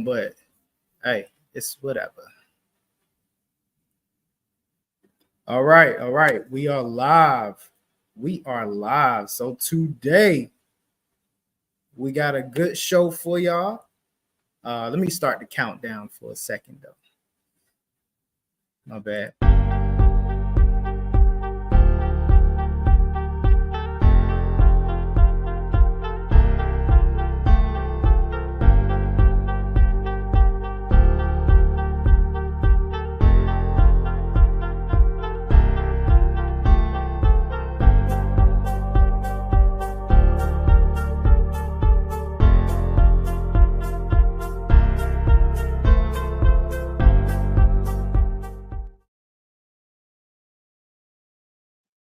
on, but hey, it's whatever. All right. We are live. So today we got a good show for y'all. Let me start the countdown for a second though. My bad.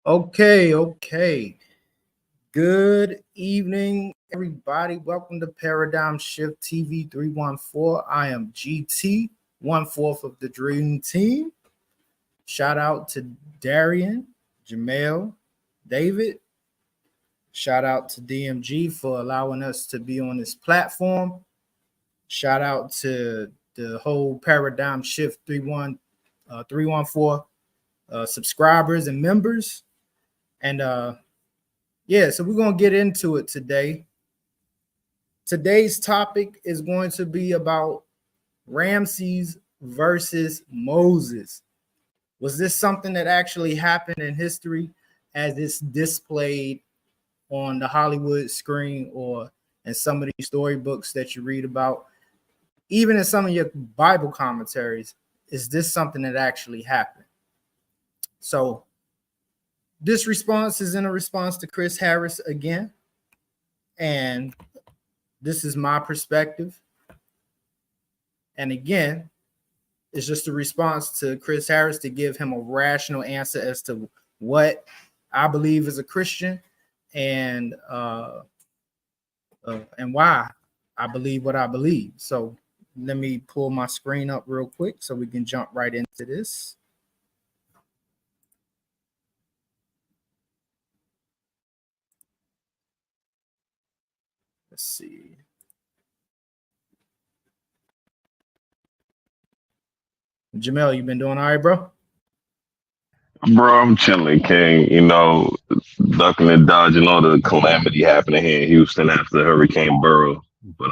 Okay. Good evening, everybody. Welcome to Paradigm Shift TV 314. I am GT, 1/4 of the Dream Team. Shout out to Darian, Jamel, David. Shout out to DMG for allowing us to be on this platform. Shout out to the whole Paradigm Shift 314 subscribers and members. And so we're going to get into it today. Today's topic is going to be about Ramesses versus Moses. Was this something that actually happened in history as it's displayed on the Hollywood screen or in some of these storybooks that you read about? Even in some of your Bible commentaries, is this something that actually happened? So this response is in a response to Chris Harris again. And this is my perspective. And again, it's just a response to Chris Harris to give him a rational answer as to what I believe as a Christian and why I believe what I believe. So let me pull my screen up real quick so we can jump right into this. Let's see. Jamel, you been doing all right, bro? Bro, I'm chilling, King. You know, ducking and dodging all the calamity happening here in Houston after Hurricane Burrow. But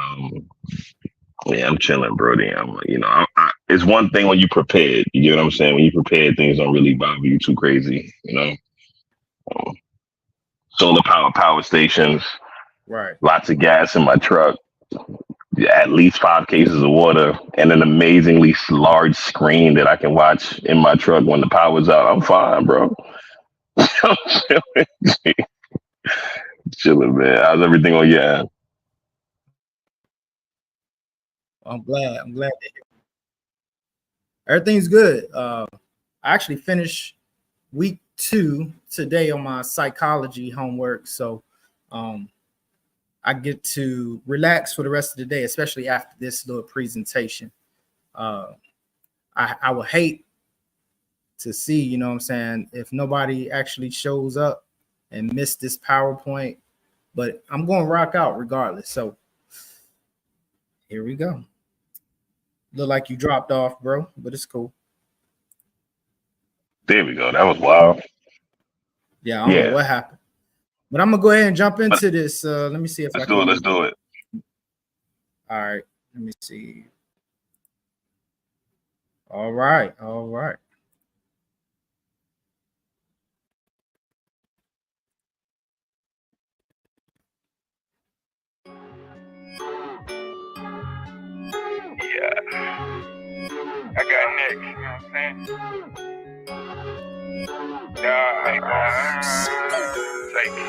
yeah, I'm chilling, bro. It's one thing when you prepared. You get what I'm saying? When you prepared, things don't really bother you too crazy. You know, solar power stations. Right. Lots of gas in my truck. At least 5 cases of water and an amazingly large screen that I can watch in my truck when the power's out. I'm fine, bro. I'm chilling, man. How's everything on your end? I'm glad to hear. Everything's good. I actually finished week 2 today on my psychology homework. So I get to relax for the rest of the day, especially after this little presentation. I would hate to see, you know what I'm saying, if nobody actually shows up and miss this PowerPoint, but I'm going to rock out regardless. So here we go. Look like you dropped off, bro, but it's cool. There we go. That was wild. Yeah, I don't know what happened. But I'm going to go ahead and jump into this. Let me see if Let's do it. All right. Let me see. All right. Yeah. I got next, you know what I'm saying? Take 2.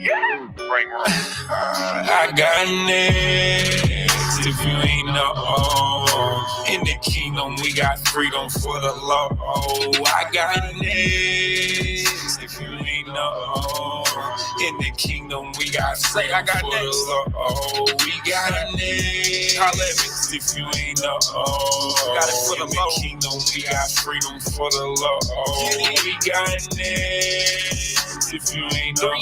Yeah. Break room. I got next. If you ain't know, in the kingdom we got freedom for the law. I got next. If you ain't know, in the kingdom we got freedom for the law. We got next. If you ain't know, got it for the law. In the kingdom we got freedom for the law. We got next. if you ain't know.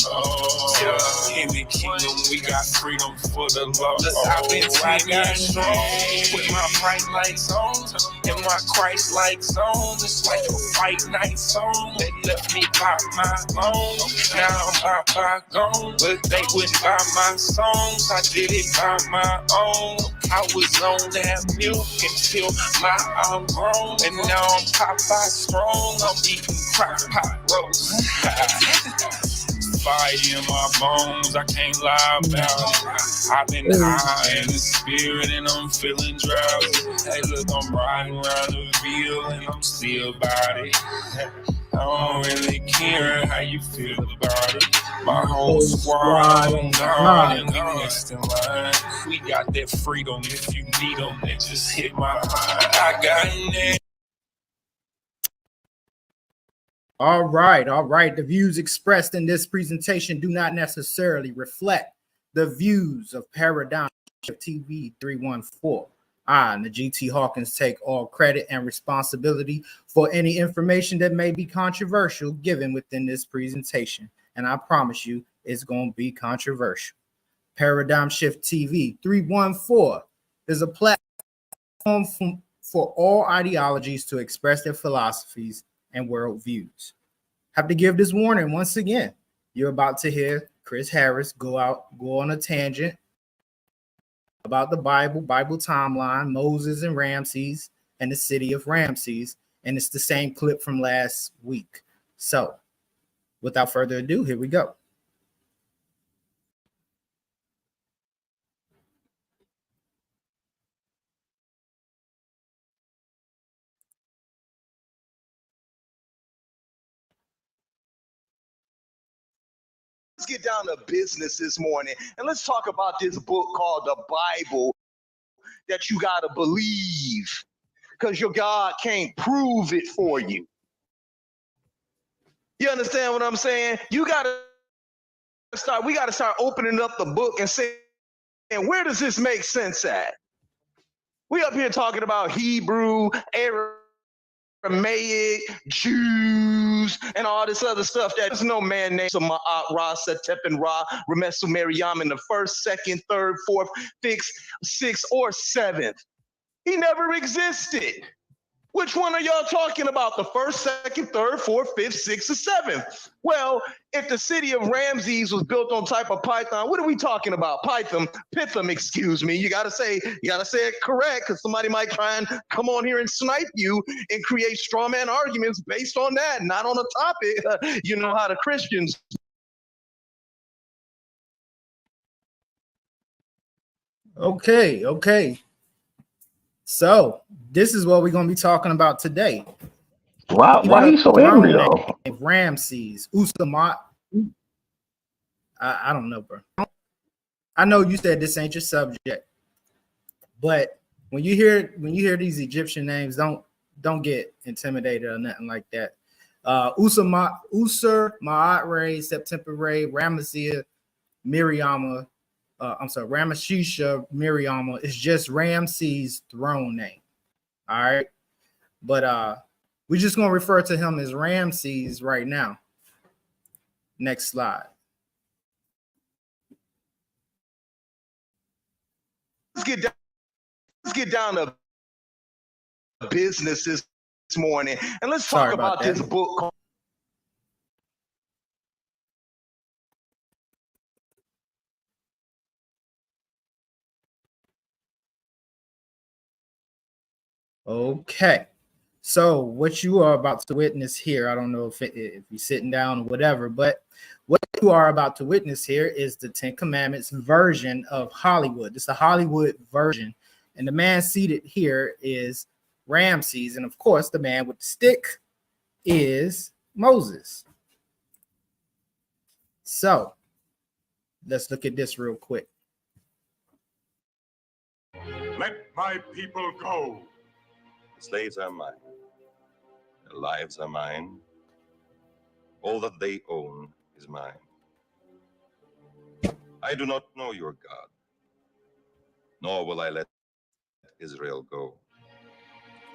In the kingdom, we got freedom for the law. I've been 10 years strong with my bright lights on and my Christ-like zone. It's like a fight night song. They left me by my own. Now I'm by gone, but they wouldn't buy my songs. I did it by my own. I was on that milk until I'm grown, and now I'm Popeye strong. I'm eating crock pot roast. Fire in my bones, I can't lie about it. I've been high in the spirit and I'm feeling drowsy. Hey, look, I'm riding around the field and I'm still about it. I don't really care how you feel about it. My whole squad on guard and we next in line. We got that freedom if you need them, they just hit my line. I got it. All right. The views expressed in this presentation do not necessarily reflect the views of Paradigm TV 314. I, Najee Hawkins, take all credit and responsibility for any information that may be controversial given within this presentation. And I promise you, it's going to be controversial. Paradigm Shift TV 314 is a platform for all ideologies to express their philosophies and worldviews. Have to give this warning once again. You're about to hear Chris Harris go on a tangent about the Bible timeline, Moses and Ramesses, and the city of Ramesses, and it's the same clip from last week. So, without further ado, here we go. Let's get down to business this morning and let's talk about this book called the Bible that you got to believe because your God can't prove it for you. You understand what I'm saying? We got to start opening up the book and saying, where does this make sense at? We up here talking about Hebrew, Aramaic, Jews, and all this other stuff. There's no man named Ma'at Ra, Setep and Ra, Ramesses Miriam in the first, second, third, fourth, fifth, sixth, or seventh. He never existed. Which one are y'all talking about? The first, second, third, fourth, fifth, sixth, or seventh? Well, if the city of Ramesses was built on type of Python, what are we talking about? Pithom, excuse me. You gotta say it correct, because somebody might try and come on here and snipe you and create straw man arguments based on that, not on a topic. You know how the Christians. Okay. So this is what we're gonna be talking about today. Why are you so angry though? Ramesses, Usamat. I don't know, bro. I know you said this ain't your subject, but when you hear these Egyptian names, don't get intimidated or nothing like that. Usur Ma'at September Ramesses Miriam. Ramesses Miriam is just Ramses' throne name. All right. But we're just going to refer to him as Ramesses right now. Next slide. Let's get down to business this morning and let's talk about this book called Okay, so what you are about to witness here, I don't know if you're sitting down or whatever, but what you are about to witness here is the Ten Commandments version of Hollywood. It's a Hollywood version, and the man seated here is Ramesses, and of course, the man with the stick is Moses. So let's look at this real quick. Let my people go. The slaves are mine. Their lives are mine. All that they own is mine. I do not know your God, nor will I let Israel go.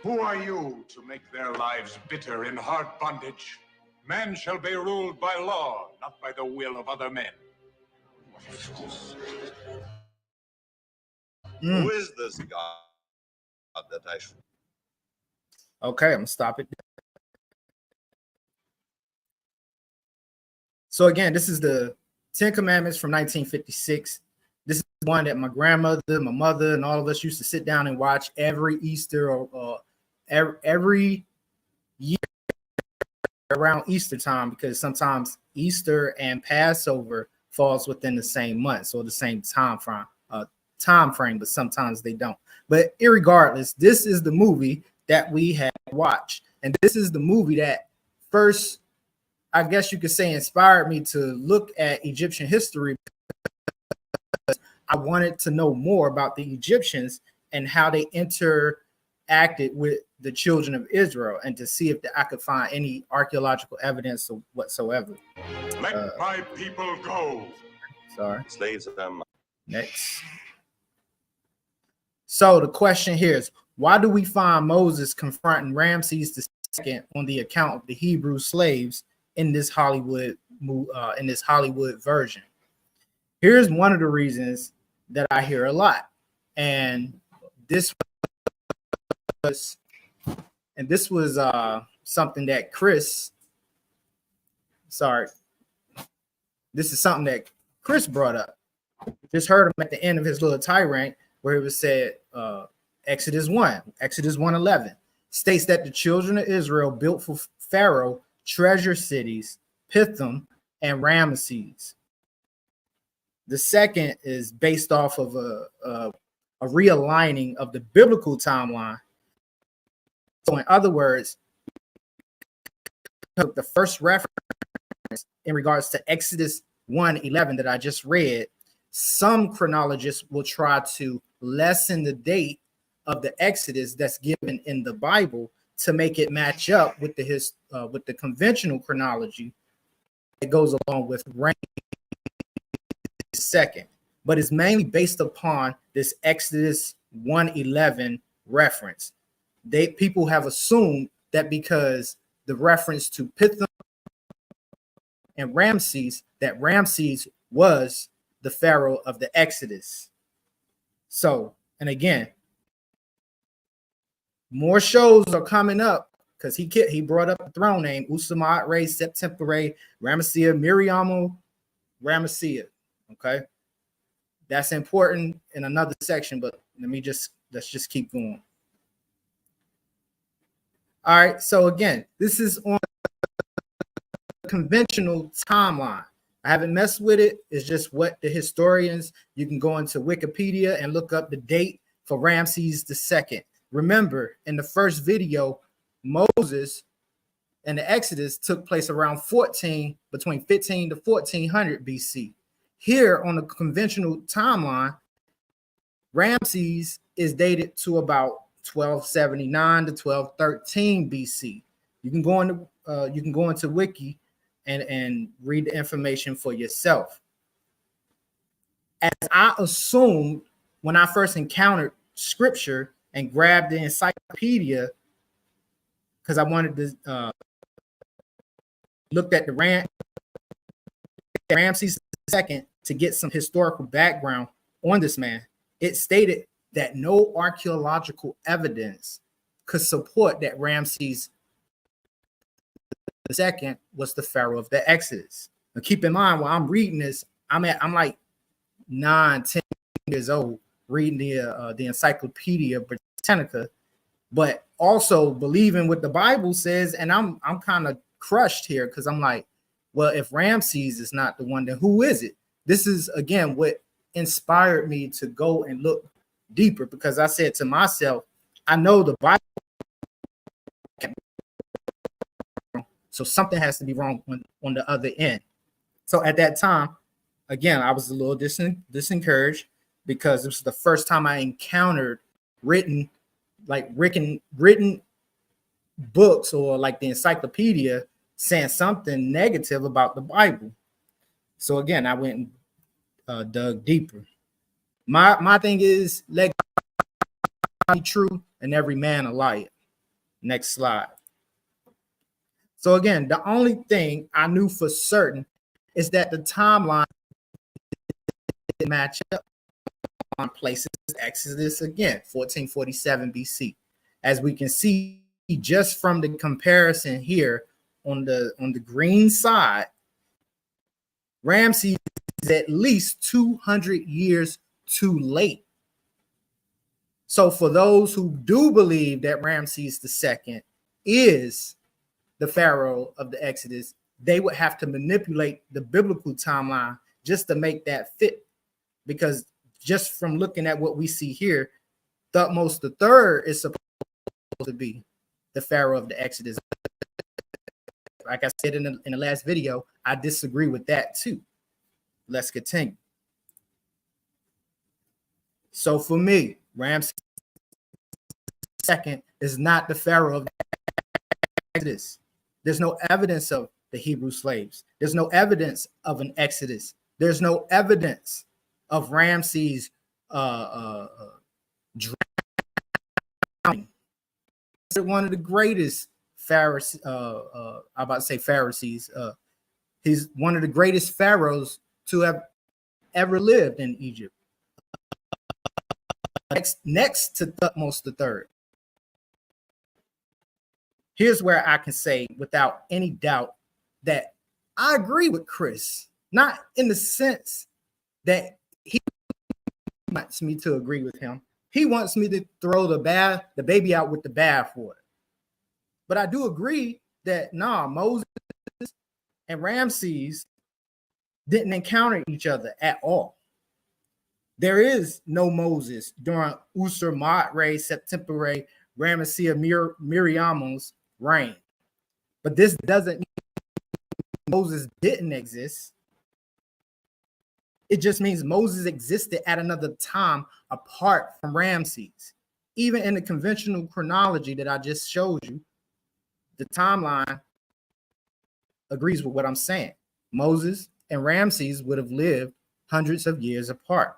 Who are you to make their lives bitter in hard bondage? Man shall be ruled by law, not by the will of other men. Who is this God that I should? Okay, I'm gonna stop it. So again, this is the 10 Commandments from 1956. This is one that my grandmother, my mother, and all of us used to sit down and watch every Easter or every year around Easter time, because sometimes Easter and Passover falls within the same month, so the same time frame, but sometimes they don't. But irregardless, this is the movie that we had watched, and this is the movie that first, I guess you could say, inspired me to look at Egyptian history. I wanted to know more about the Egyptians and how they interacted with the children of Israel, and to see if I could find any archaeological evidence whatsoever. Let my people go. Sorry. Slaves are mine. Next. So the question here is, why do we find Moses confronting Ramesses II on the account of the Hebrew slaves in this Hollywood version? Here's one of the reasons that I hear a lot, and this was something that Chris brought up. Just heard him at the end of his little tirade where it was said, Exodus 1:11 states that the children of Israel built for Pharaoh treasure cities, Pithom and Ramesses. The second is based off of a realigning of the biblical timeline. So in other words, the first reference in regards to Exodus 1:11 that I just read, some chronologists will try to lessen the date of the Exodus that's given in the Bible to make it match up with the conventional chronology that goes along with Ramesses II, but it's mainly based upon this Exodus 1:11 reference. People have assumed that because the reference to Pithom and Ramesses, that Ramesses was the pharaoh of the Exodus. So, and again, more shows are coming up because he brought up the throne name Usamat Re Septempore Ramesses Miriamu Ramesses. Okay, that's important in another section, but let's just keep going. All right, so again, this is on the conventional timeline. I haven't messed with it. It's just what the historians, you can go into Wikipedia and look up the date for Ramesses II. Remember, in the first video, Moses and the Exodus took place around between 15 to 1400 BC. Here on the conventional timeline, Ramesses is dated to about 1279 to 1213 BC. You can go into Wiki and read the information for yourself. As I assumed when I first encountered scripture and grabbed the encyclopedia, because I wanted to look at the Ramesses II to get some historical background on this man. It stated that no archaeological evidence could support that Ramesses II was the pharaoh of the Exodus. Now keep in mind, while I'm reading this, I'm like 9-10 years old reading the Encyclopedia Britannica, but also believing what the Bible says, and I'm kind of crushed here because I'm like, well, if Ramesses is not the one, then who is it? This is again what inspired me to go and look deeper, because I said to myself, I know the Bible, so something has to be wrong on the other end. So at that time, again, I was a little disencouraged because this was the first time I encountered written books or like the encyclopedia saying something negative about the Bible. So again, I went and dug deeper. My thing is, let God be true and every man a liar. Next slide. So again, the only thing I knew for certain is that the timeline didn't match up on places. Exodus again, 1447 BC. As we can see just from the comparison here on the green side, Ramses is at least 200 years too late. So for those who do believe that Ramses II is the pharaoh of the Exodus, they would have to manipulate the biblical timeline just to make that fit. Because just from looking at what we see here, Thutmose III is supposed to be the pharaoh of the Exodus. Like I said in the last video, I disagree with that too. Let's continue. So for me, Ramses II is not the pharaoh of the Exodus. There's no evidence of the Hebrew slaves. There's no evidence of an Exodus. There's no evidence of Ramses drowning. One of the greatest Pharisees, I'm about to say Pharisees. He's one of the greatest pharaohs to have ever lived in Egypt. Next to Thutmose III. Here's where I can say without any doubt that I agree with Chris, not in the sense that he wants me to agree with him. He wants me to throw the baby out with the bathwater. But I do agree that Moses and Ramses didn't encounter each other at all. There is no Moses during Usur Ma'at September Ramesses Miriam's reign. But this doesn't mean Moses didn't exist. It just means Moses existed at another time apart from Ramses. Even in the conventional chronology that I just showed you, the timeline agrees with what I'm saying. Moses and Ramses would have lived hundreds of years apart.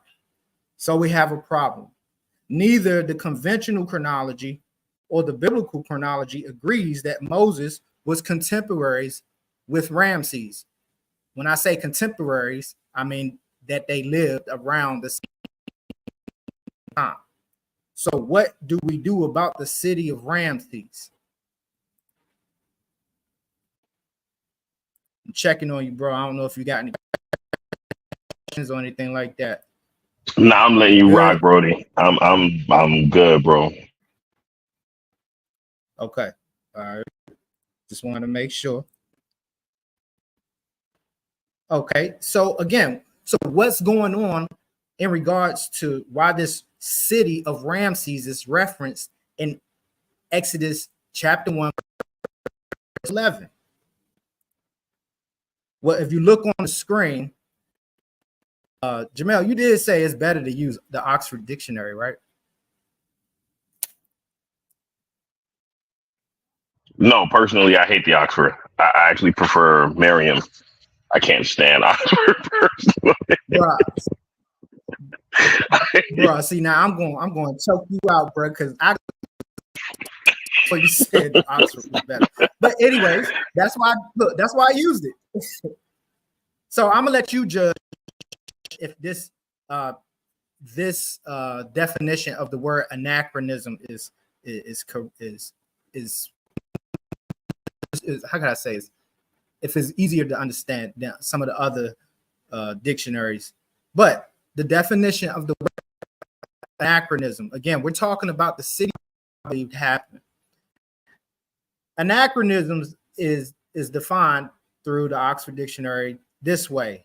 So we have a problem. Neither the conventional chronology or the biblical chronology agrees that Moses was contemporaries with Ramses. When I say contemporaries, I mean that they lived around the same time. So what do we do about the city of Ramses? I'm checking on you, bro. I don't know if you got any questions or anything like that. Nah, I'm letting you rock, Brody. I'm good, bro. Okay. All right. Just want to make sure. Okay. So again, what's going on in regards to why this city of Ramses is referenced in Exodus chapter 1, verse 11? Well, if you look on the screen, Jamel, you did say it's better to use the Oxford Dictionary, right? No, personally, I hate the Oxford. I actually prefer Merriam. I can't stand Oxford personally. Bruh, see now I'm going to choke you out, bro, because you said the Oxford was better. But anyways, that's why I used it. So I'm gonna let you judge if this definition of the word anachronism is how can I say this? If it's easier to understand than some of the other dictionaries. But the definition of the word anachronism, again, we're talking about the city believed happened. Anachronisms is defined through the Oxford Dictionary this way: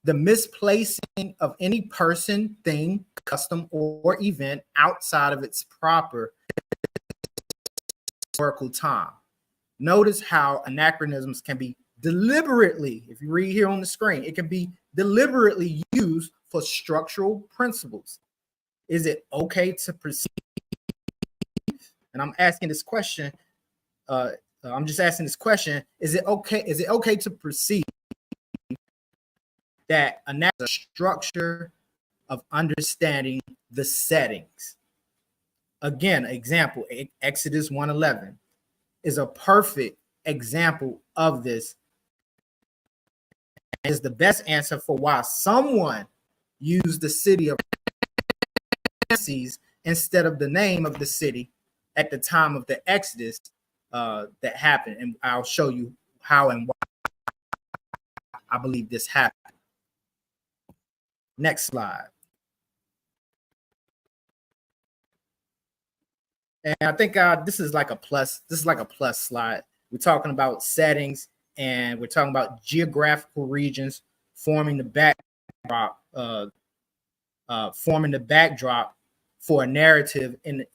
the misplacing of any person, thing, custom, or event outside of its proper historical time. Notice how anachronisms can be deliberately, if you read here on the screen, it can be deliberately used for structural principles. Is it okay to perceive? And I'm asking this question. I'm just asking this question: is it okay to perceive that a structure of understanding the settings? Again, example: Exodus 1:11 is a perfect example of this. Is the best answer for why someone used the city of Ramesses instead of the name of the city at the time of the Exodus that happened. And I'll show you how and why I believe this happened. Next slide. And I think this is like a plus. This is like a plus slide. We're talking about settings, and we're talking about geographical regions forming the backdrop, for a narrative in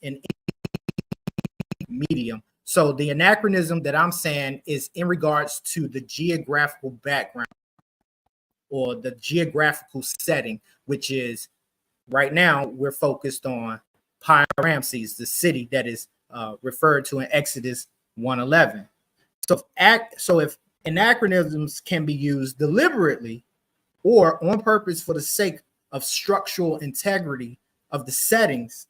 medium. So the anachronism that I'm saying is in regards to the geographical background or the geographical setting, which is right now we're focused on Pi-Ramesses, the city that is referred to in Exodus 1:11. So if anachronisms can be used deliberately or on purpose for the sake of structural integrity of the settings,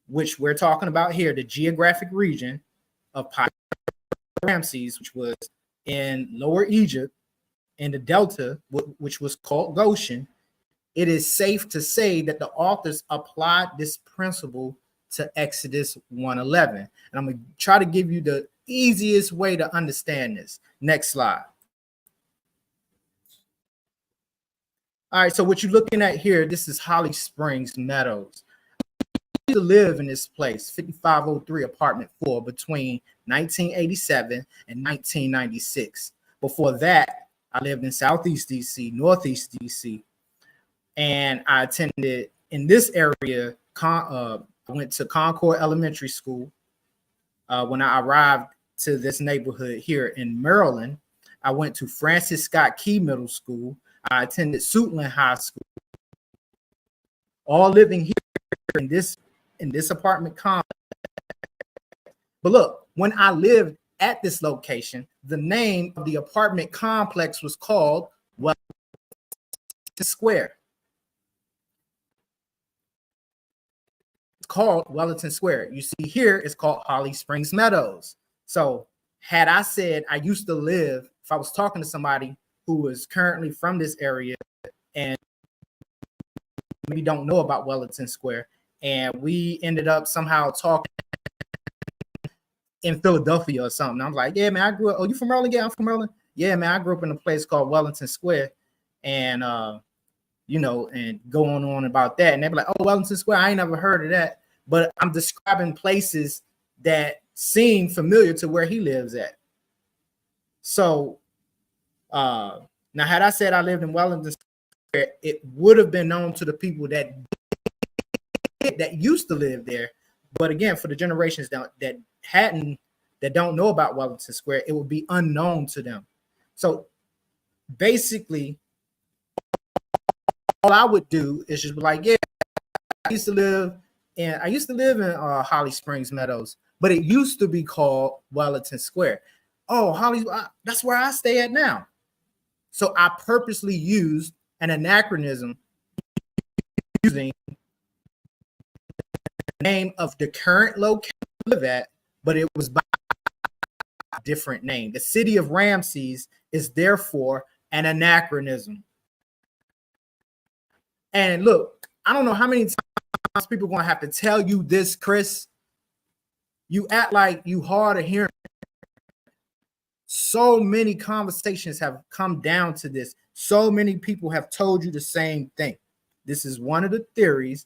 which we're talking about here, the geographic region of Pi-Ramesses, which was in Lower Egypt, in the Delta, which was called Goshen, it is safe to say that the authors applied this principle to Exodus 1:11. And I'm going to try to give you the easiest way to understand this. Next slide. All right, so what you're looking at here, this is Holly Springs Meadows. I used to live in this place, 5503 apartment 4, between 1987 and 1996. Before that, I lived in Southeast DC, Northeast DC, and I attended in this area. I went to Concord Elementary School. When I arrived to this neighborhood here in Maryland, I went to Francis Scott Key Middle School. I attended Suitland High School. All living here in this apartment complex. But look, when I lived at this location, the name of the apartment complex was called Wellington Square. It's called Wellington Square. You see here, it's called Holly Springs Meadows. So had I said I used to live, if I was talking to somebody who was currently from this area and maybe don't know about Wellington Square, and we ended up somehow talking in Philadelphia or something, I'm like, yeah, man, I grew up. Oh, you from Maryland? Yeah, I'm from Maryland. Yeah, man, I grew up in a place called Wellington Square, and and going on about that. And they'd be like, oh, Wellington Square, I ain't never heard of that. But I'm describing places that seem familiar to where he lives at. So now, had I said I lived in Wellington Square, it would have been known to the people that used to live there. But again, for the generations that don't know about Wellington Square, it would be unknown to them. So basically, all I would do is just be like, yeah, I used to live in Holly Springs Meadows, but it used to be called Wellington Square. Oh, Holly, that's where I stay at now. So I purposely used an anachronism using the name of the current location I live at, but it was by a different name. The city of Ramesses is therefore an anachronism. And look, I don't know how many times people are going to have to tell you this, Chris. You act like you hard of hearing. So many conversations have come down to this. So many people have told you the same thing. This is one of the theories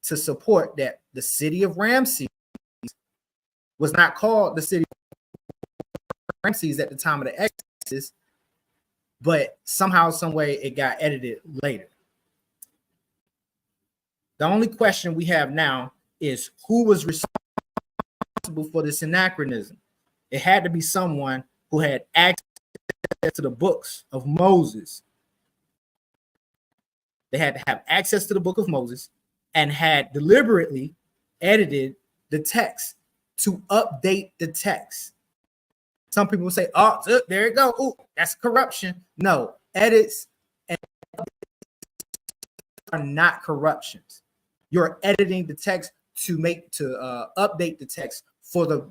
to support that the city of Ramesses was not called the city of Ramesses at the time of the Exodus, but somehow, some way, it got edited later. The only question we have now is who was responsible for this anachronism? It had to be someone who had access to the books of Moses. They had to have access to the book of Moses and had deliberately edited the text to update the text. Some people will say, oh, there you go. Oh, that's corruption. No, edits and are not corruptions. You're editing the text to update the text for the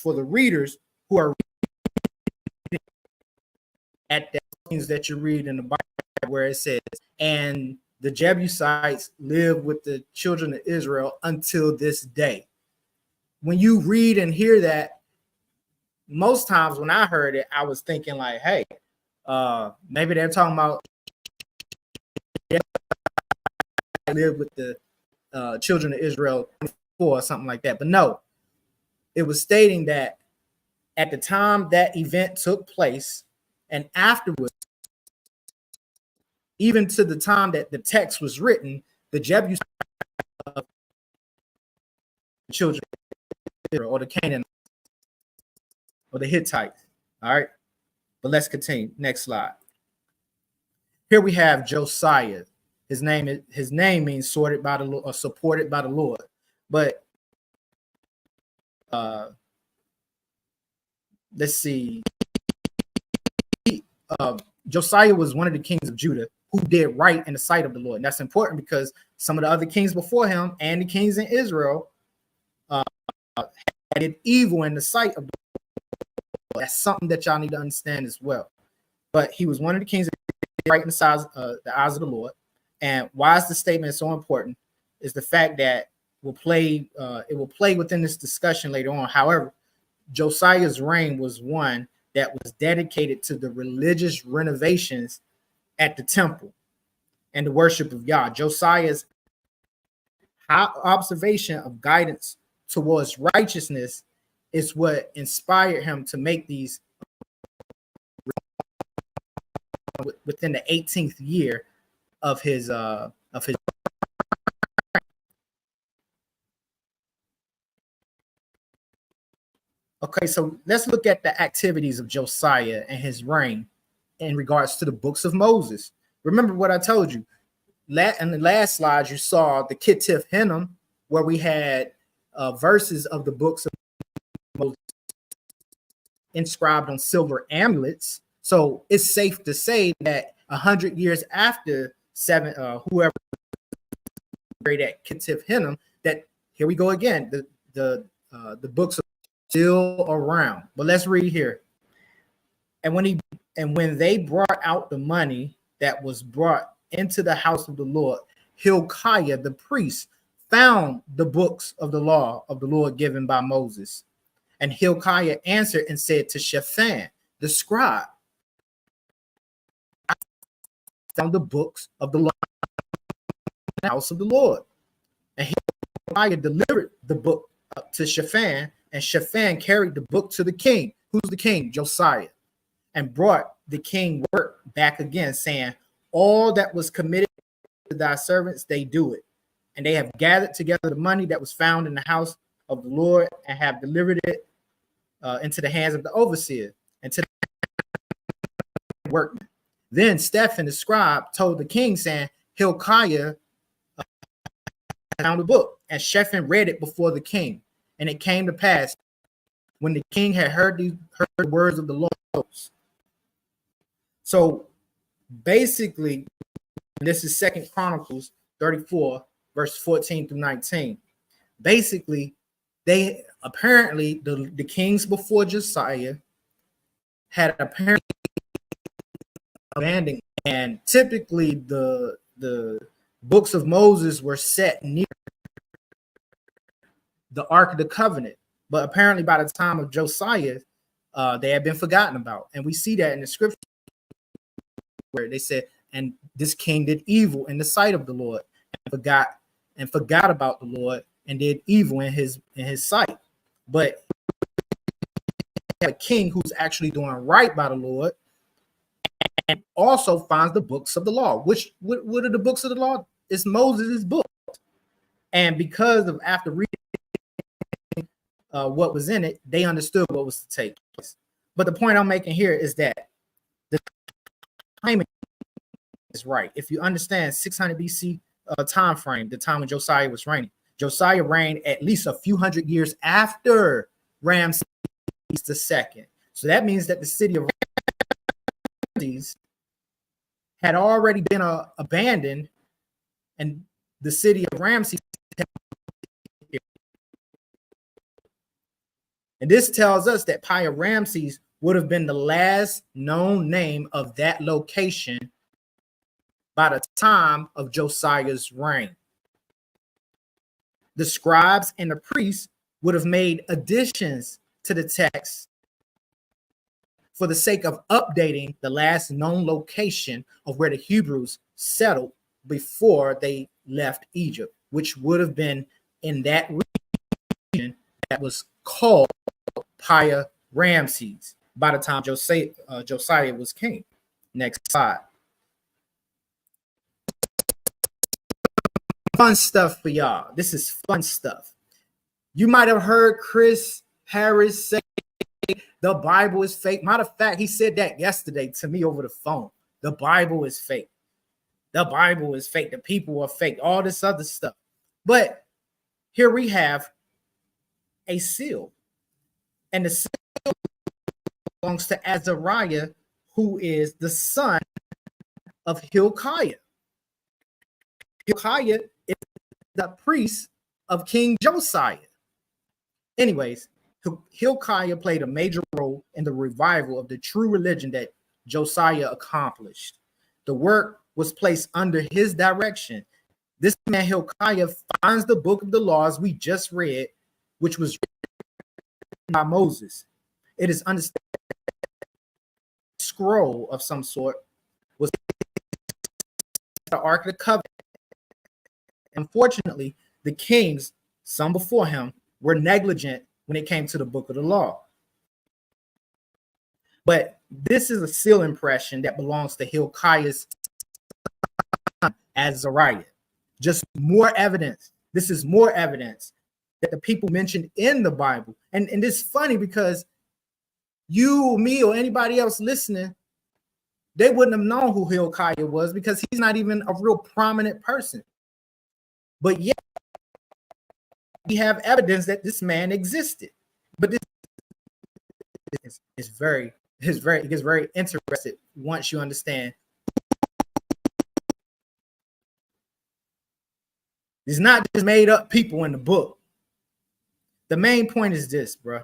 readers who are at the things that you read in the Bible where it says, and the Jebusites live with the children of Israel until this day. When you read and hear that, most times when I heard it, I was thinking like, hey, maybe they're talking about live with the children of Israel or something like that. But no, it was stating that at the time that event took place and afterwards, even to the time that the text was written, the Jebusites, the children of Israel, or the Canaanites, or the Hittites. All right, but let's continue. Next slide. Here we have Josiah. His name means sorted by the Lord or supported by the Lord. But let's see. Josiah was one of the kings of Judah who did right in the sight of the Lord. And that's important because some of the other kings before him and the kings in Israel did evil in the sight of the Lord. That's something that y'all need to understand as well. But he was one of the kings that did right in the eyes of the Lord. And why is the statement so important is the fact that it will play within this discussion later on. However, Josiah's reign was one that was dedicated to the religious renovations at the temple and the worship of God. Josiah's high observation of guidance towards righteousness is what inspired him to make these within the 18th year of his Okay, so let's look at the activities of Josiah and his reign in regards to the books of Moses. Remember what I told you. In the last slide, you saw the Kittith Hinnom, where we had verses of the books of Moses inscribed on silver amulets. So it's safe to say that 100 years after whoever that Kittith Hinnom, that here we go again. The books are still around. But let's read here. And when they brought out the money that was brought into the house of the Lord, Hilkiah the priest found the books of the law of the Lord given by Moses. And Hilkiah answered and said to Shaphan the scribe, I found the books of the law in the house of the Lord. And Hilkiah delivered the book to Shaphan, and Shaphan carried the book to the king. Who's the king? Josiah. And brought the king word back again, saying, all that was committed to thy servants, they do it. And they have gathered together the money that was found in the house of the Lord and have delivered it into the hands of the overseer and to the workmen. Then Stephen the scribe told the king, saying, Hilkiah found the book. And Shaphan read it before the king. And it came to pass when the king had heard the words of the Lord. So basically, this is 2 Chronicles 34, verse 14 through 19. Basically, they apparently, the kings before Josiah had apparently abandoned, and typically the books of Moses were set near the Ark of the Covenant. But apparently by the time of Josiah, they had been forgotten about. And we see that in the scripture where they said, and this king did evil in the sight of the Lord and forgot about the Lord and did evil in his sight. But a king who's actually doing right by the Lord and also finds the books of the law. What are the books of the law? It's Moses' book. And because of after reading what was in it, they understood what was to take place. But the point I'm making here is that the timing is right. If you understand 600 BC time frame, the time when Josiah was reigning, Josiah reigned at least a few hundred years after Ramesses II. So that means that the city of Ramesses had already been abandoned, and the city of Ramesses. And this tells us that Pi-Ramesses would have been the last known name of that location by the time of Josiah's reign. The scribes and the priests would have made additions to the text for the sake of updating the last known location of where the Hebrews settled before they left Egypt, which would have been in that region that was called Pi-Ramesses by the time Josiah was king. Next slide. Fun stuff for y'all. This is fun stuff. You might have heard Chris Harris say the Bible is fake. Matter of fact, he said that yesterday to me over the phone. The Bible is fake. The Bible is fake. The people are fake. All this other stuff. But here we have a seal. And the seal belongs to Azariah, who is the son of Hilkiah. Hilkiah is the priest of King Josiah. Anyways, Hilkiah played a major role in the revival of the true religion that Josiah accomplished. The work was placed under his direction. This man Hilkiah finds the book of the laws we just read, which was written by Moses. It is understood a scroll of some sort was the Ark of the Covenant. Unfortunately, the kings, some before him, were negligent when it came to the book of the law. But this is a seal impression that belongs to Hilkiah's son, Azariah. Just more evidence. This is more evidence that the people mentioned in the Bible. And it's funny because you, me, or anybody else listening, they wouldn't have known who Hilkiah was because he's not even a real prominent person. But yet, we have evidence that this man existed. But this is very, it gets very interesting once you understand. It's not just made up people in the book. The main point is this, bro.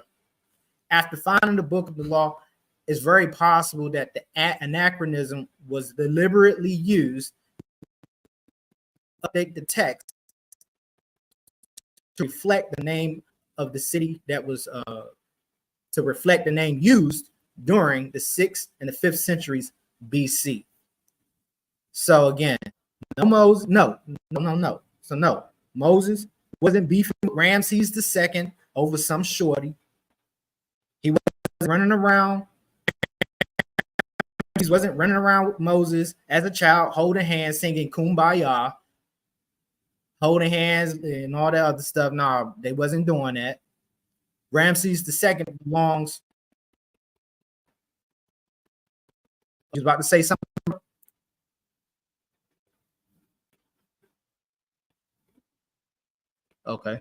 After finding the book of the law, it's very possible that the anachronism was deliberately used to update the text to reflect the name of the city that was to reflect the name used during the 6th and the 5th centuries BC. So again, no Moses, no. So no, Moses wasn't beefing with Ramesses II over some shorty. He wasn't running around. He wasn't running around with Moses as a child, holding hands, singing Kumbaya, holding hands and all that other stuff. No, they wasn't doing that. Ramesses II belongs. You was about to say something? Okay.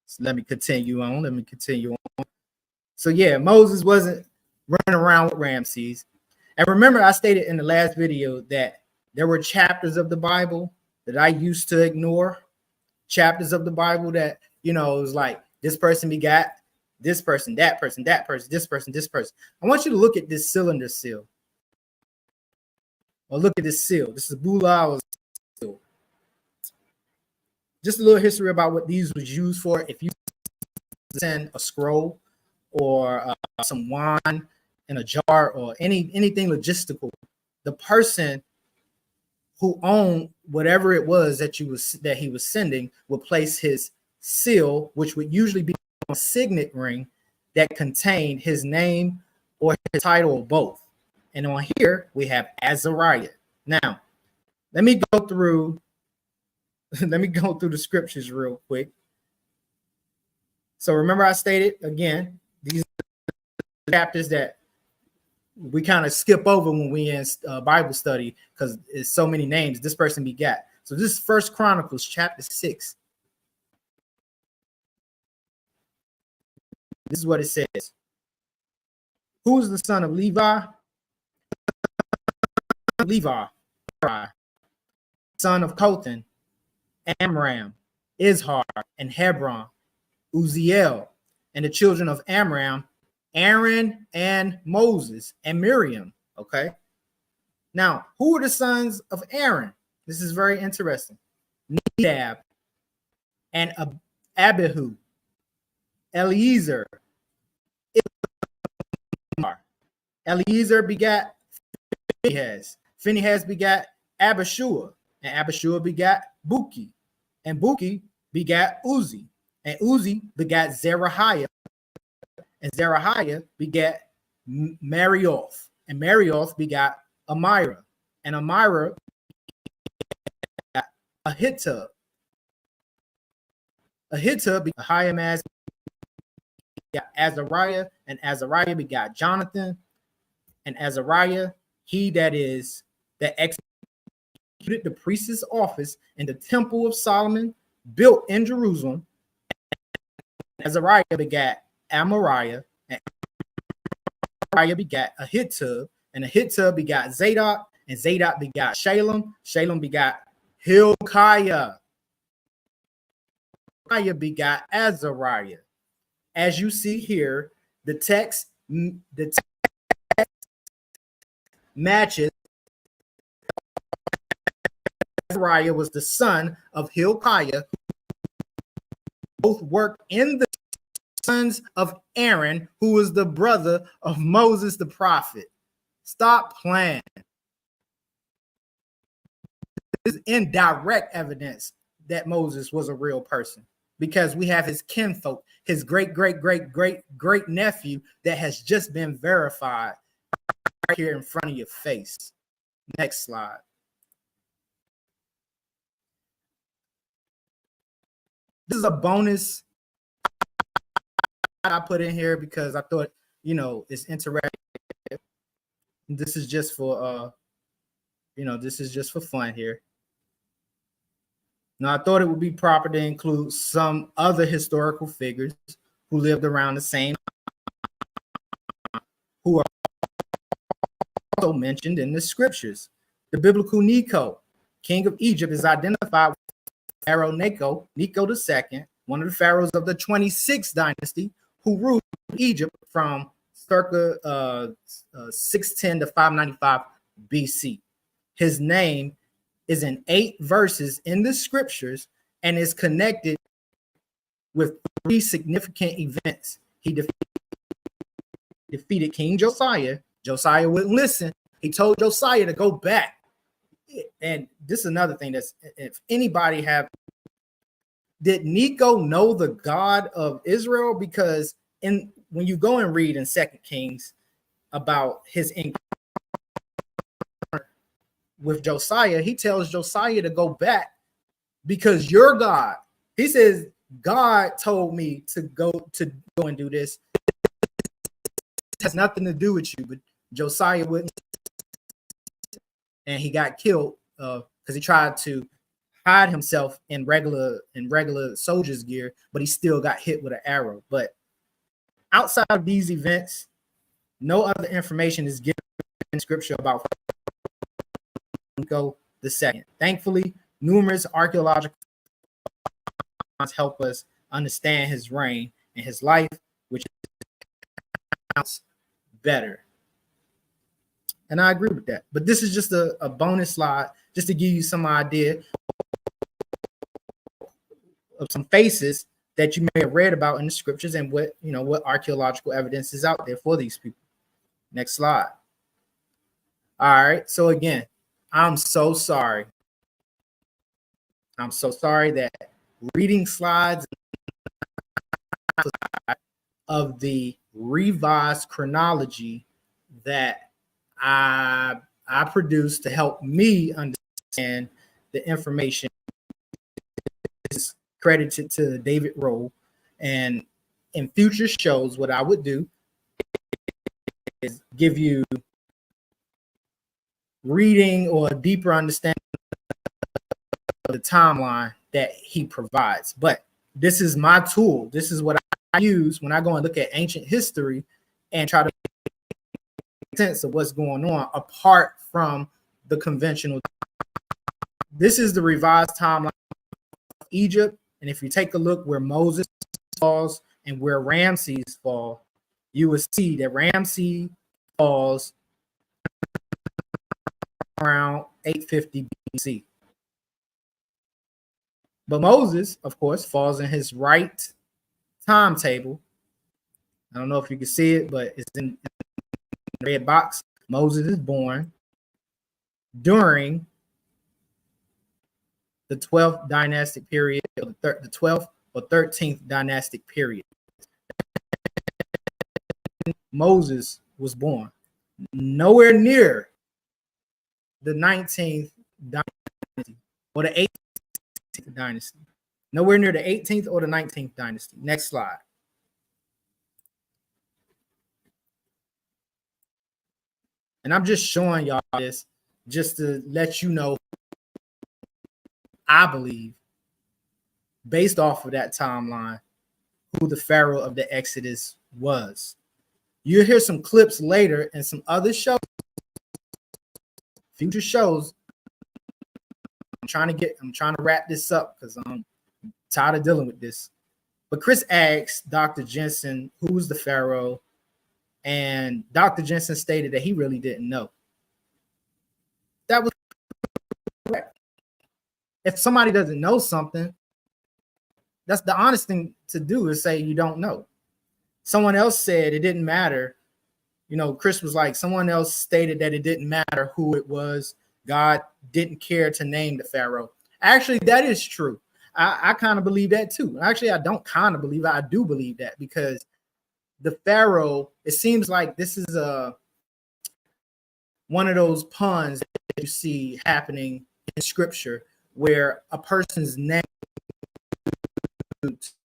So let me continue on. So yeah, Moses wasn't running around with Ramesses. And remember, I stated in the last video that there were chapters of the Bible that I used to ignore. Chapters of the Bible that, it was like this person begat this person, that person, that person, this person, this person. I want you to look at this cylinder seal. Or look at this seal. This is Bula seal. Just a little history about what these was used for. If you send a scroll or some wine in a jar or anything logistical, the person who owned whatever it was that he was sending would place his seal, which would usually be a signet ring that contained his name or his title or both. And on here we have Azariah. Now, let me go through the scriptures real quick. So remember, I stated again, these are chapters that we kind of skip over when we in Bible study because it's so many names. This person begat. So this is First Chronicles chapter 6. This is what it says. Who's the son of Levi? Levi, son of Kothan, Amram, Izhar, and Hebron. Uzziel, and the children of Amram, Aaron and Moses and Miriam. Okay. Now, who are the sons of Aaron? This is very interesting. Nadab and Abihu, Eliezer. Eliezer begat Phinehas. Phinehas begat Abishua, and Abishua begat Buki, and Buki begat Uzi, and Uzi begat Zerahiah, and Zerahiah begat Marioth, and Marioth begat Amira, and Amira begat Ahitub. Ahitub begat Ahimaaz, begat Azariah, and Azariah begat Jonathan, and Azariah, he that executed the priest's office in the temple of Solomon, built in Jerusalem. Azariah begat Amariah, and Amariah begat Ahitub, and Ahitub begat Zadok, and Zadok begat Shalem. Shalem begat Hilkiah. Hilkiah begat Azariah. As you see here, the text matches. Azariah was the son of Hilkiah. Both worked in the sons of Aaron, who was the brother of Moses the prophet. Stop playing. This is indirect evidence that Moses was a real person, because we have his kinfolk, his great nephew that has just been verified right here in front of your face. Next slide. This is a bonus I put in here because I thought, it's interactive. This is just for this is just for fun here. Now, I thought it would be proper to include some other historical figures who lived around the same time, who are also mentioned in the scriptures. The biblical Necho, king of Egypt, is identified with Pharaoh Necho II, one of the pharaohs of the 26th dynasty, who ruled Egypt from circa 610 to 595 BC. His name is in 8 verses in the scriptures and is connected with 3 significant events. He defeated King Josiah. Josiah wouldn't listen. He told Josiah to go back. And this is another thing that's, if anybody did Necho know the God of Israel? Because when you go and read in 2 Kings about his encounter with Josiah, he tells Josiah to go back because your God, he says, God told me to go and do this. It has nothing to do with you, but Josiah wouldn't, and he got killed because he tried to hide himself in regular soldier's gear, but he still got hit with an arrow. But outside of these events, no other information is given in scripture about Necho II. Thankfully, numerous archaeological finds help us understand his reign and his life, which sounds better. And I agree with that. But this is just a bonus slide just to give you some idea of some faces that you may have read about in the scriptures and what archaeological evidence is out there for these people. Next slide. All right. So again, I'm so sorry. I'm so sorry that reading slides of the revised chronology that I produced to help me understand the information is credited to David Rowe. And in future shows, what I would do is give you reading or a deeper understanding of the timeline that he provides. But this is my tool. This is what I use when I go and look at ancient history and try to make sense of what's going on apart from the conventional. This is the revised timeline of Egypt. And if you take a look where Moses falls and where Ramses fall, you will see that Ramses falls around 850 BC. But Moses, of course, falls in his right timetable. I don't know if you can see it, but it's in the red box. Moses is born during the 12th dynastic period, the 12th or 13th dynastic period. Moses was born nowhere near the 19th dynasty or the 18th dynasty. Nowhere near the 18th or the 19th dynasty. Next slide. And I'm just showing y'all this just to let you know, I believe, based off of that timeline, who the pharaoh of the Exodus was. You'll hear some clips later and some other shows, future shows. I'm trying to wrap this up because I'm tired of dealing with this. But Chris asked Dr. Jensen, who's the pharaoh? And Dr. Jensen stated that he really didn't know. That was correct. If somebody doesn't know something, that's the honest thing to do, is say you don't know. Someone else said it didn't matter. You know, Chris was like, someone else stated that it didn't matter who it was. God didn't care to name the pharaoh. Actually, that is true. I kind of believe that too. Actually, I don't kind of believe it. I do believe that, because the pharaoh, it seems like this is one of those puns that you see happening in scripture, where a person's name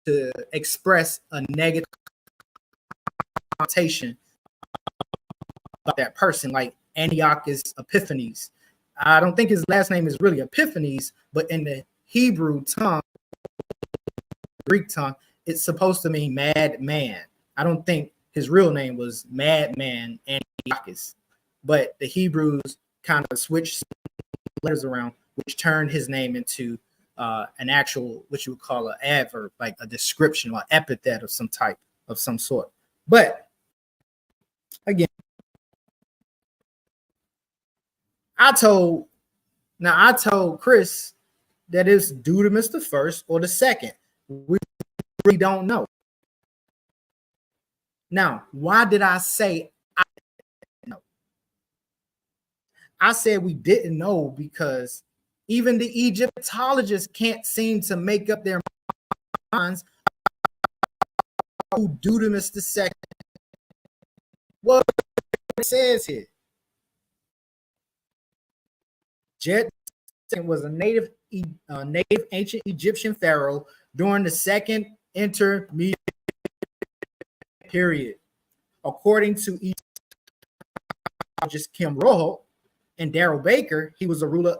to express a negative connotation about that person, like Antiochus Epiphanes. I don't think his last name is really Epiphanes, but in the Hebrew tongue, Greek tongue, it's supposed to mean mad man. I don't think his real name was Madman Antiochus, but the Hebrews kind of switched letters around, which turned his name into an actual, what you would call an adverb, like a description or epithet of some type, of some sort. But again, I told Chris that it's Dudamus the first or the second. We really don't know. Now, why did I say I didn't know? I said we didn't know because even the Egyptologists can't seem to make up their minds who Dudamus the second. What it says here. Jet was a native ancient Egyptian pharaoh during the second intermediate period. According to Egyptologist Kim Rojo and Daryl Baker, he was a ruler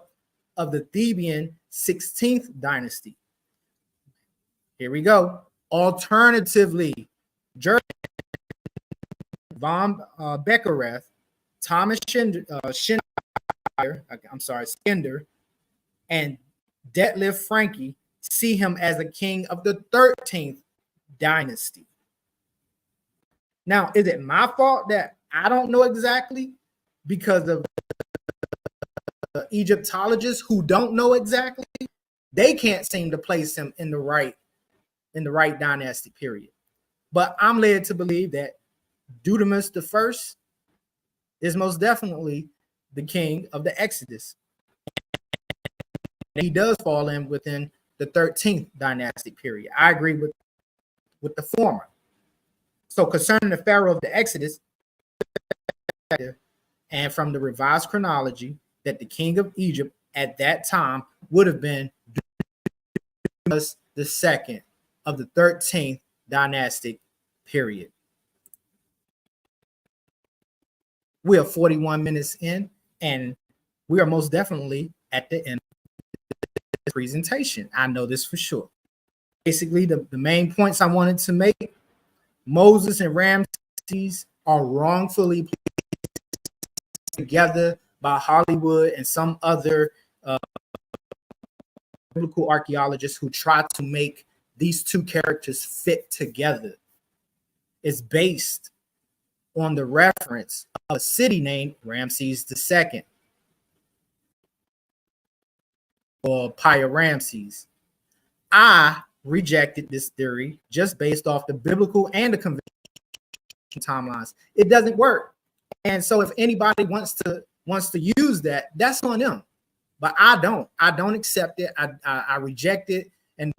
of the Theban 16th dynasty. Here we go. Alternatively, Jeremy von Beckereth, Thomas Schinder, and Detlef Frankie see him as a king of the 13th dynasty. Now, is it my fault that I don't know exactly because of the Egyptologists who don't know exactly? They can't seem to place him in the right dynastic period. But I'm led to believe that Dudamus the first is most definitely the king of the Exodus. He does fall in within the 13th dynastic period. I agree with the former. So concerning the pharaoh of the Exodus, and from the revised chronology, that the king of Egypt at that time would have been Dudamus the second of the 13th dynastic period. We are 41 minutes in, and we are most definitely at the end of the presentation. I know this for sure. Basically, the main points I wanted to make: Moses and Ramesses are wrongfully placed together by Hollywood and some other biblical archaeologists who try to make these two characters fit together. It's based on the reference of a city named Ramesses II or Pi-Ramesses. I rejected this theory just based off the biblical and the convention timelines. It doesn't work. And so if anybody wants to use that, that's on them. But I don't accept it. I reject it. And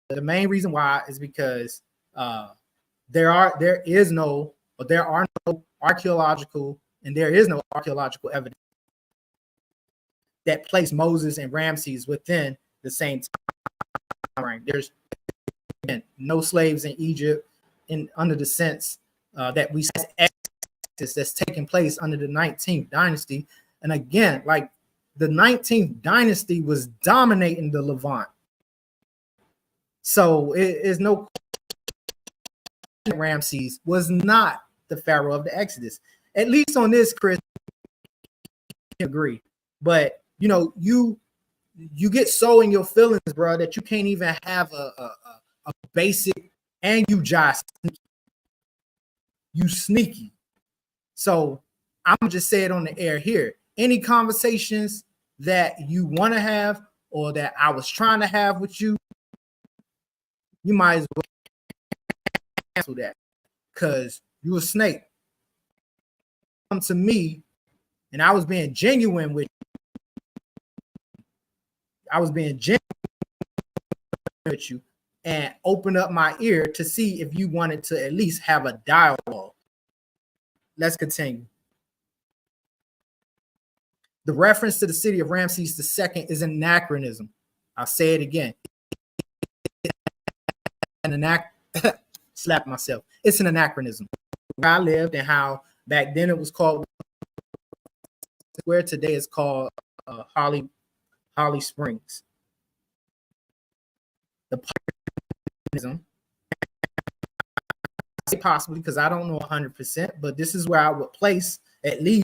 the main reason why is because there are no archaeological evidence that place Moses and Ramses within the same time frame. There's no slaves in Egypt under the sense that we see that's taking place under the 19th dynasty. And again, like the 19th dynasty was dominating the Levant. So it is no Ramses was not the pharaoh of the Exodus. At least on this, Chris, I agree. But you know, you get so in your feelings, bro, that you can't even have a basic, and you just sneaky. So I'm gonna just say it on the air here. Any conversations that you want to have or that I was trying to have with you, you might as well cancel that because you a snake. Come to me, and I was being genuine with you. I was being genuine with you and open up my ear to see if you wanted to at least have a dialogue. Let's continue. The reference to the city of Ramesses II is an anachronism. I'll say it again. Slap myself. It's an anachronism. Where I lived and how back then it was called, where today it's called Holly Springs. The anachronism, possibly because I don't know 100%, but this is where I would place at least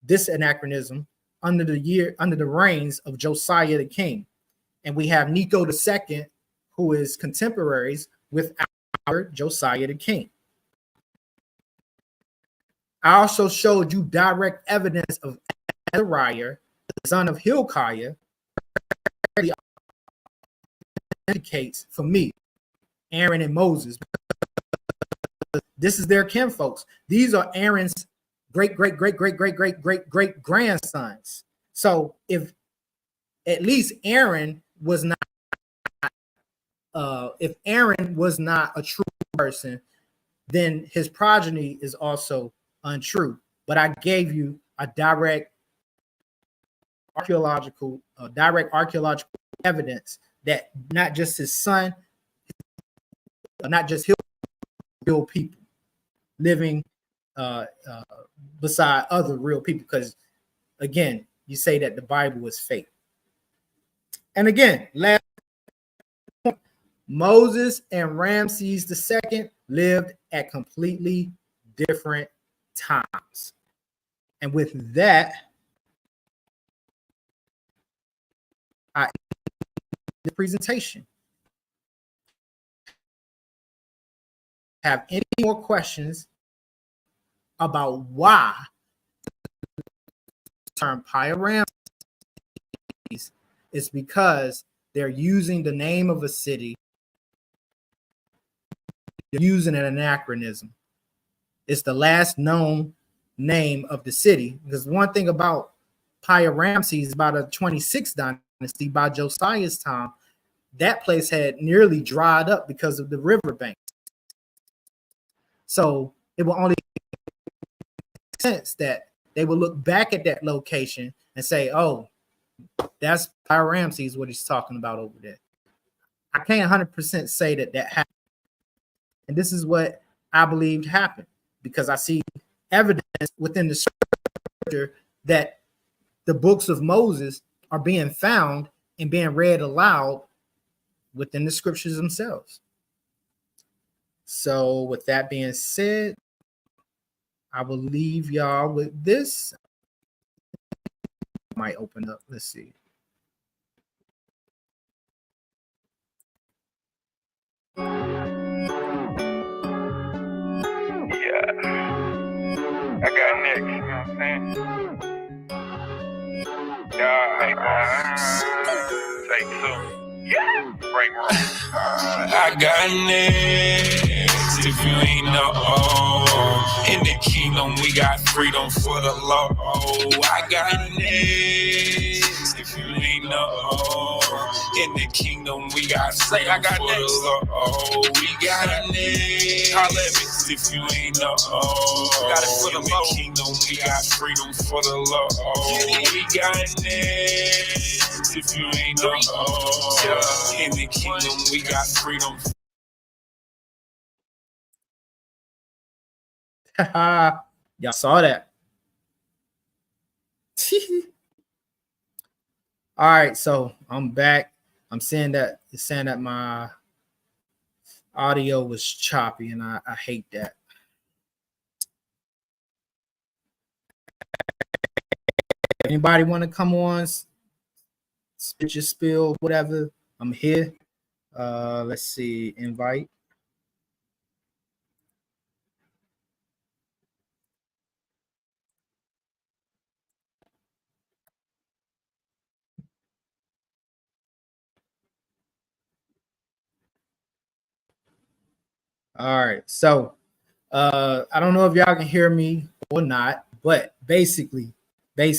this anachronism under the reigns of Josiah the king. And we have Necho II, who is contemporaries with our Josiah the king. I also showed you direct evidence of Azariah, the son of Hilkiah, indicates for me Aaron and Moses. This is their kinfolks. These are Aaron's great grandsons. So if at least Aaron was not if Aaron was not a true person, then his progeny is also untrue. But I gave you a direct archaeological evidence that not just his son, not just his real people living beside other real people. Because again, you say that the Bible is fake. And again, last point, Moses and Ramesses II lived at completely different times. And with that, I end the presentation. Have any more questions about why the term Pi-Ramesses is because they're using the name of a city, they're using an anachronism. It's the last known name of the city. Because one thing about Pi-Ramesses, about a 26th dynasty by Josiah's time, that place had nearly dried up because of the riverbank. So it will only make sense that they will look back at that location and say, oh, that's Pi-Ramesses, what he's talking about over there. I can't 100% say that happened. And this is what I believed happened, because I see evidence within the scripture that the books of Moses are being found and being read aloud within the scriptures themselves. So with that being said, I will leave y'all with this. Might open up. Let's see. like, so yeah, break room. I got next if you ain't know. In the kingdom, we got freedom for the law. I got next if you ain't know. In the kingdom, we got freedom for the law. We got next if you ain't know. Got it for the law. In the kingdom, we got freedom for the law. We got next if you ain't know. In the kingdom, we got freedom. Y'all saw that. All right, so I'm back. I'm saying that it's saying that my audio was choppy, and I hate that. Anybody want to come on, spit your spill, whatever? I'm here. Let's see, invite. All right, so I don't know if y'all can hear me or not, but basically, let me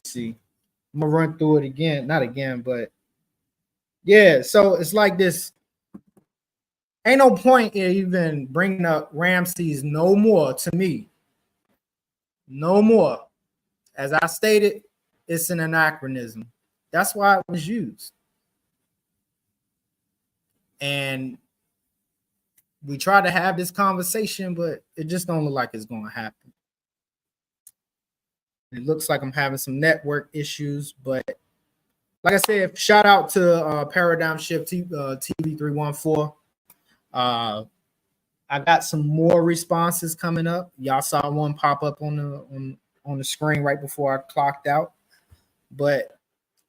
see. I'm gonna run through it again, not again, but yeah. So it's like this. Ain't no point in even bringing up Ramesses no more to me. No more. As I stated, it's an anachronism. That's why it was used. And we try to have this conversation, but it just don't look like it's going to happen. It looks like I'm having some network issues, but like I said, shout out to Paradigm Shift TV314. I got some more responses coming up. Y'all saw one pop up on the screen right before I clocked out. But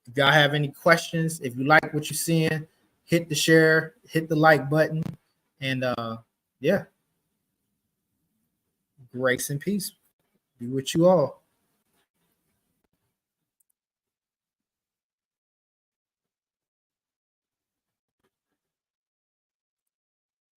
if y'all have any questions, if you like what you're seeing, hit the share, hit the like button, and yeah, grace and peace be with you all.